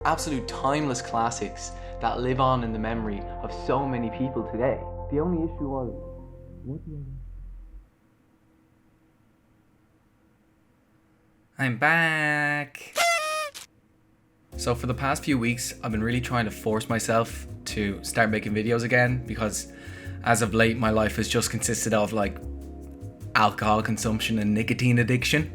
Absolute timeless classics that live on in the memory of so many people today. The only issue was, I'm back. So for the past few weeks, I've been really trying to force myself to start making videos again, because as of late, my life has just consisted of like alcohol consumption and nicotine addiction.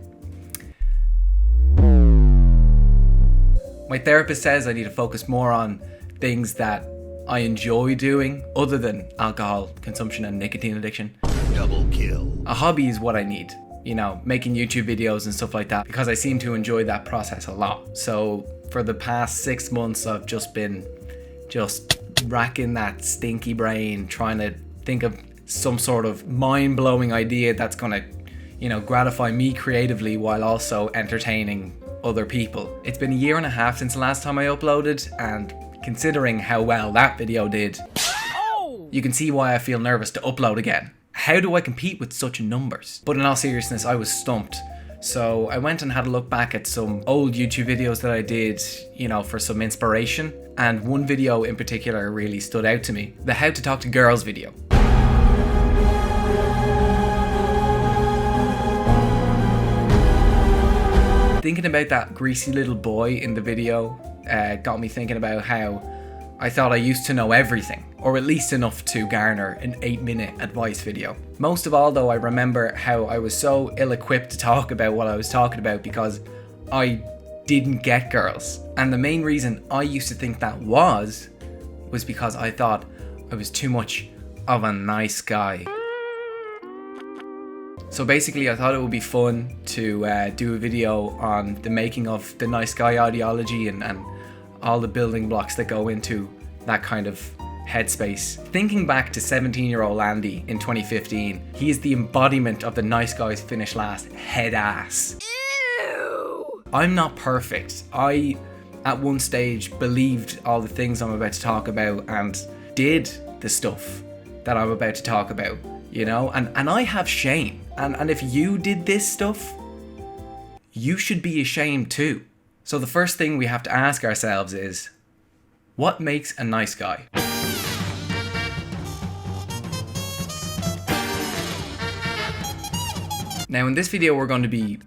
My therapist says I need to focus more on things that I enjoy doing other than alcohol consumption and nicotine addiction. Double kill. A hobby is what I need, you know, making YouTube videos and stuff like that, because I seem to enjoy that process a lot. So for the past 6 months, I've just been racking that stinky brain, trying to think of some sort of mind-blowing idea that's gonna, you know, gratify me creatively while also entertaining other people. It's been 1.5 years since the last time I uploaded, and considering how well that video did, you can see why I feel nervous to upload again. How do I compete with such numbers? But in all seriousness, I was stumped. So I went and had a look back at some old YouTube videos that I did, you know, for some inspiration. And one video in particular really stood out to me. The How to Talk to Girls video. Thinking about that greasy little boy in the video got me thinking about how I thought I used to know everything, or at least enough to garner an 8-minute advice video. Most of all though, I remember how I was so ill-equipped to talk about what I was talking about because I didn't get girls. And the main reason I used to think that was because I thought I was too much of a nice guy. So basically I thought it would be fun to do a video on the making of the nice guy ideology and all the building blocks that go into that kind of headspace. Thinking back to 17-year-old Andy in 2015, he is the embodiment of the nice guys finish last head ass. Ew. I'm not perfect. I, at one stage, believed all the things I'm about to talk about and did the stuff that I'm about to talk about, you know? And I have shame. And if you did this stuff, you should be ashamed too. So the first thing we have to ask ourselves is, what makes a nice guy? Now in this video we're going to be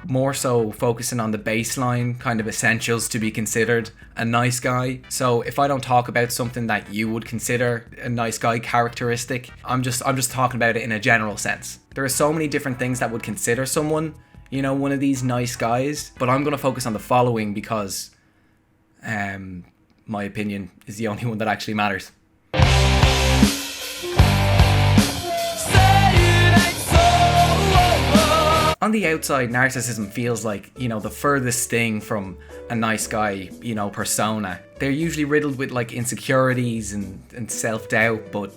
more so focusing on the baseline kind of essentials to be considered a nice guy. So if I don't talk about something that you would consider a nice guy characteristic, I'm just talking about it in a general sense. There are so many different things that would consider someone, you know, one of these nice guys, but I'm going to focus on the following because my opinion is the only one that actually matters. On the outside, narcissism feels like, you know, the furthest thing from a nice guy, you know, persona. They're usually riddled with like insecurities and self-doubt, but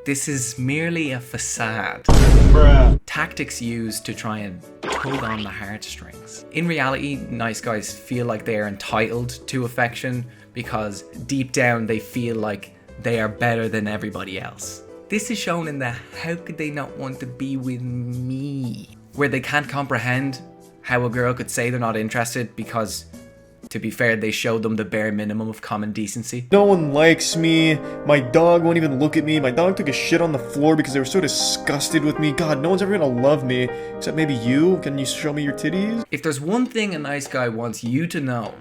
this is merely a facade. Bruh. Tactics used to try and tug on the heartstrings. In reality, nice guys feel like they are entitled to affection because deep down they feel like they are better than everybody else. This is shown in the "how could they not want to be with me?" where they can't comprehend how a girl could say they're not interested because, to be fair, they showed them the bare minimum of common decency. No one likes me. My dog won't even look at me. My dog took a shit on the floor because they were so disgusted with me. God, no one's ever gonna love me. Except maybe you. Can you show me your titties? If there's one thing a nice guy wants you to know,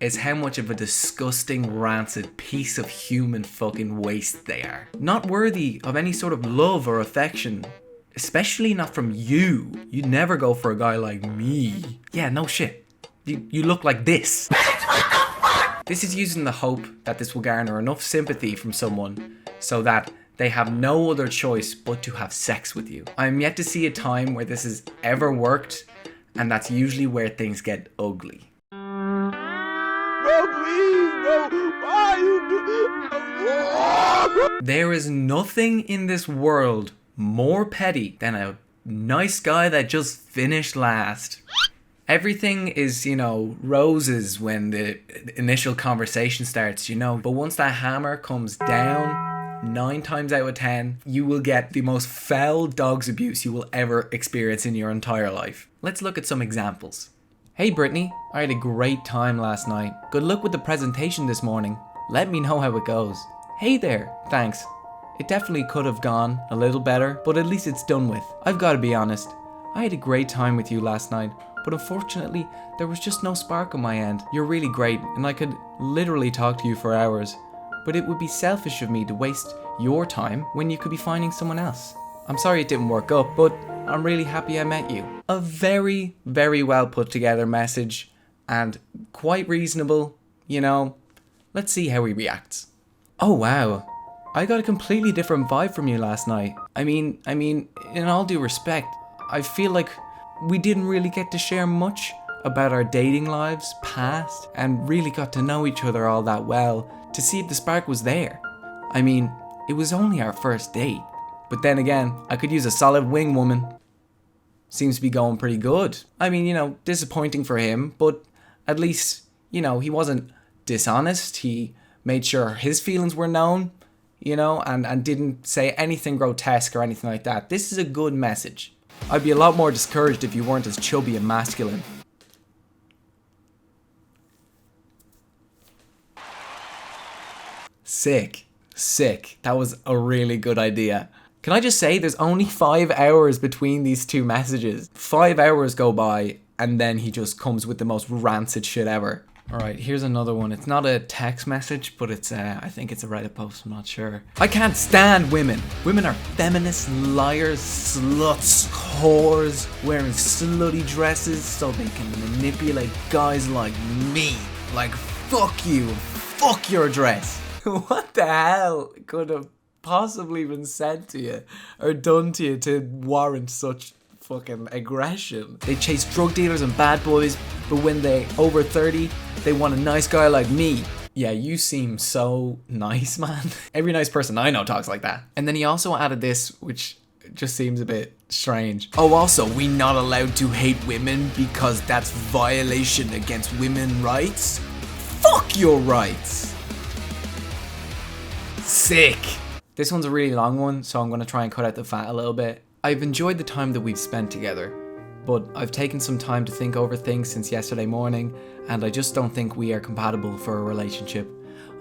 is how much of a disgusting, rancid piece of human fucking waste they are. Not worthy of any sort of love or affection. Especially not from you. You'd never go for a guy like me. Yeah, no shit. You look like this. This is using the hope that this will garner enough sympathy from someone so that they have no other choice but to have sex with you. I'm yet to see a time where this has ever worked, and that's usually where things get ugly. Bro, please, bro. Why you do? There is nothing in this world more petty than a nice guy that just finished last. Everything is, you know, roses when the initial conversation starts, you know, but once that hammer comes down, 9 times out of 10, you will get the most foul dog's abuse you will ever experience in your entire life. Let's look at some examples. Hey Brittany, I had a great time last night. Good luck with the presentation this morning. Let me know how it goes. Hey there, thanks. It definitely could have gone a little better, but at least it's done with. I've got to be honest. I had a great time with you last night, but unfortunately, there was just no spark on my end. You're really great, and I could literally talk to you for hours, but it would be selfish of me to waste your time when you could be finding someone else. I'm sorry it didn't work up, but I'm really happy I met you. A very, very well put together message, and quite reasonable, you know. Let's see how he reacts. Oh wow, I got a completely different vibe from you last night. I mean, in all due respect, I feel like we didn't really get to share much about our dating lives past and really got to know each other all that well to see if the spark was there. I mean, it was only our first date. But then again, I could use a solid wing woman. Seems to be going pretty good. I mean, you know, disappointing for him, but at least, you know, he wasn't dishonest. He made sure his feelings were known, you know, and didn't say anything grotesque or anything like that. This is a good message. I'd be a lot more discouraged if you weren't as chubby and masculine. Sick. That was a really good idea. Can I just say there's only 5 hours between these two messages. 5 hours go by and then he just comes with the most rancid shit ever. Alright, here's another one. It's not a text message, but it's I think it's a Reddit post, I'm not sure. I can't stand women. Women are feminists, liars, sluts, whores, wearing slutty dresses so they can manipulate guys like me. Like, fuck you, fuck your dress. What the hell could have possibly been said to you or done to you to warrant such fucking aggression? They chase drug dealers and bad boys, but when they over 30, they want a nice guy like me. Yeah, you seem so nice, man. Every nice person I know talks like that. And then he also added this, which just seems a bit strange. Oh, also, we not allowed to hate women because that's violation against women's rights? Fuck your rights. Sick. This one's a really long one, so I'm going to try and cut out the fat a little bit. I've enjoyed the time that we've spent together, but I've taken some time to think over things since yesterday morning, and I just don't think we are compatible for a relationship.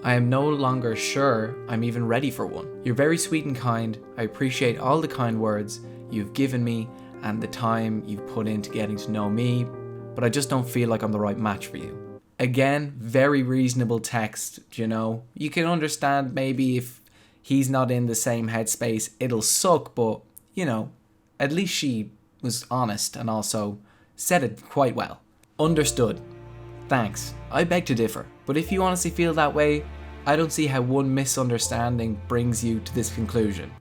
I am no longer sure I'm even ready for one. You're very sweet and kind. I appreciate all the kind words you've given me and the time you've put into getting to know me, but I just don't feel like I'm the right match for you. Again, very reasonable text, you know. You can understand maybe if he's not in the same headspace, it'll suck, but, you know, at least she was honest and also said it quite well. Understood. Thanks. I beg to differ, but if you honestly feel that way, I don't see how one misunderstanding brings you to this conclusion.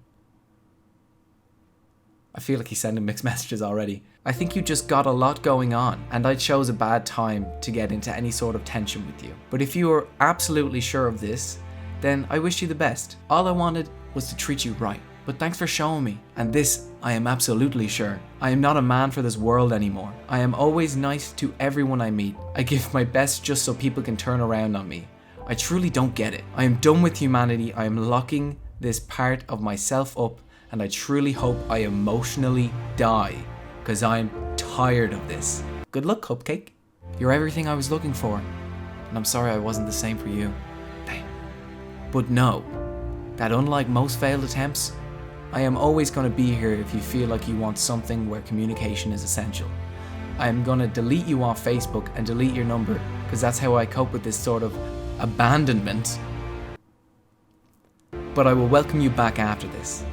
I feel like he's sending mixed messages already. I think you just got a lot going on, and I chose a bad time to get into any sort of tension with you. But if you are absolutely sure of this, then I wish you the best. All I wanted was to treat you right. But thanks for showing me, and this I am absolutely sure. I am not a man for this world anymore. I am always nice to everyone I meet. I give my best just so people can turn around on me. I truly don't get it. I am done with humanity. I am locking this part of myself up, and I truly hope I emotionally die, because I'm tired of this. Good luck, Cupcake. You're everything I was looking for, and I'm sorry I wasn't the same for you. Damn. But know that unlike most failed attempts, I am always going to be here if you feel like you want something where communication is essential. I am going to delete you off Facebook and delete your number, because that's how I cope with this sort of abandonment. But I will welcome you back after this.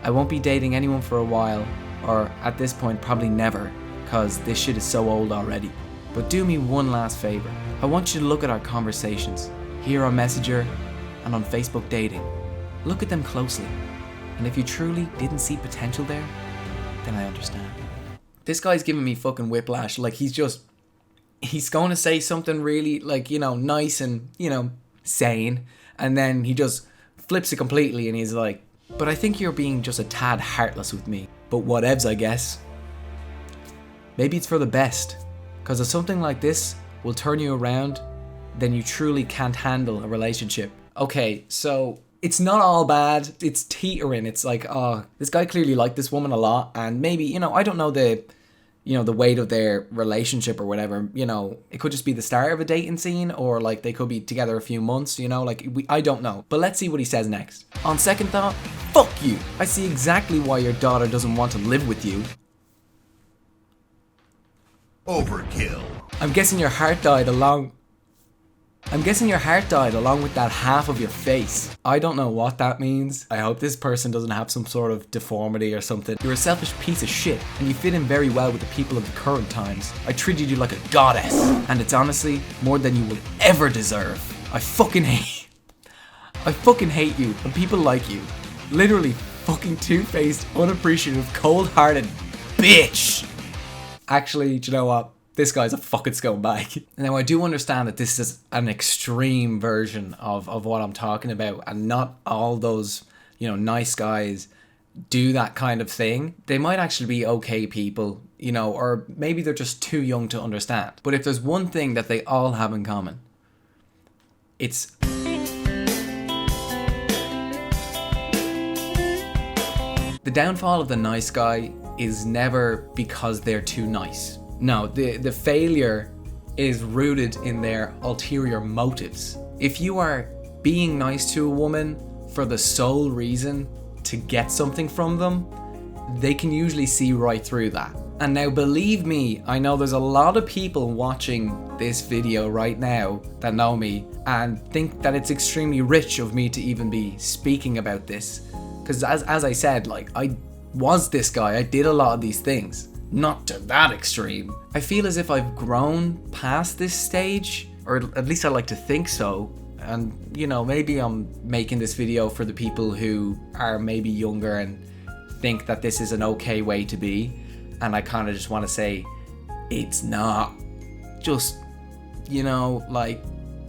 I won't be dating anyone for a while, or at this point probably never, cause this shit is so old already. But do me one last favor. I want you to look at our conversations, here on Messenger and on Facebook dating. Look at them closely, and if you truly didn't see potential there, then I understand. This guy's giving me fucking whiplash. Like he's going to say something really like, you know, nice and, you know, sane, and then he just flips it completely and he's like, but I think you're being just a tad heartless with me. But whatevs, I guess. Maybe it's for the best, because if something like this will turn you around, then you truly can't handle a relationship. Okay, so it's not all bad. It's teetering. It's like, oh, this guy clearly liked this woman a lot, and maybe, you know, I don't know the you know, the weight of their relationship or whatever. You know, it could just be the start of a dating scene, or like they could be together a few months, you know, like I don't know. But let's see what he says next. On second thought, fuck you. I see exactly why your daughter doesn't want to live with you. Overkill. I'm guessing your heart died along with that half of your face. I don't know what that means. I hope this person doesn't have some sort of deformity or something. You're a selfish piece of shit, and you fit in very well with the people of the current times. I treated you like a goddess, and it's honestly more than you will ever deserve. I fucking hate you and people like you. Literally fucking two-faced, unappreciative, cold-hearted bitch. Actually, do you know what? This guy's a fucking scumbag. Now, I do understand that this is an extreme version of what I'm talking about, and not all those, you know, nice guys do that kind of thing. They might actually be okay people, you know, or maybe they're just too young to understand. But if there's one thing that they all have in common, it's the downfall of the nice guy is never because they're too nice. No, the failure is rooted in their ulterior motives. If you are being nice to a woman for the sole reason to get something from them, they can usually see right through that. And now, believe me, I know there's a lot of people watching this video right now that know me and think that it's extremely rich of me to even be speaking about this. Because as I said, like, I was this guy. I did a lot of these things. Not to that extreme. I feel as if I've grown past this stage, or at least I like to think so. And, you know, maybe I'm making this video for the people who are maybe younger and think that this is an okay way to be. And I kind of just want to say, it's not. Just, you know, like,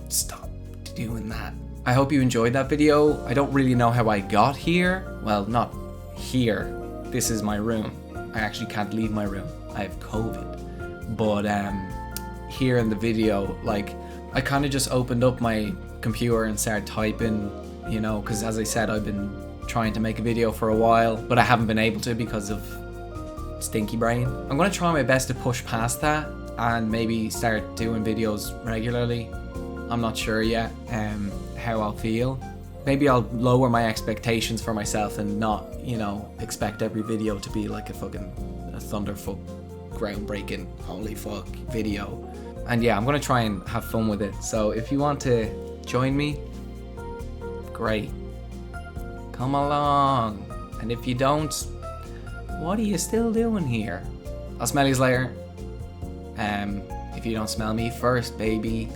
stop doing that. I hope you enjoyed that video. I don't really know how I got here. Well, not here. This is my room. I actually can't leave my room. I have COVID. But here in the video, like, I kind of just opened up my computer and started typing, you know, because as I said, I've been trying to make a video for a while, but I haven't been able to because of stinky brain. I'm going to try my best to push past that and maybe start doing videos regularly. I'm not sure yet how I'll feel. Maybe I'll lower my expectations for myself and not, you know, expect every video to be like a thunderfuck, groundbreaking, holy fuck video. And yeah, I'm gonna try and have fun with it. So if you want to join me, great. Come along. And if you don't, what are you still doing here? I'll smell you later. If you don't smell me first, baby.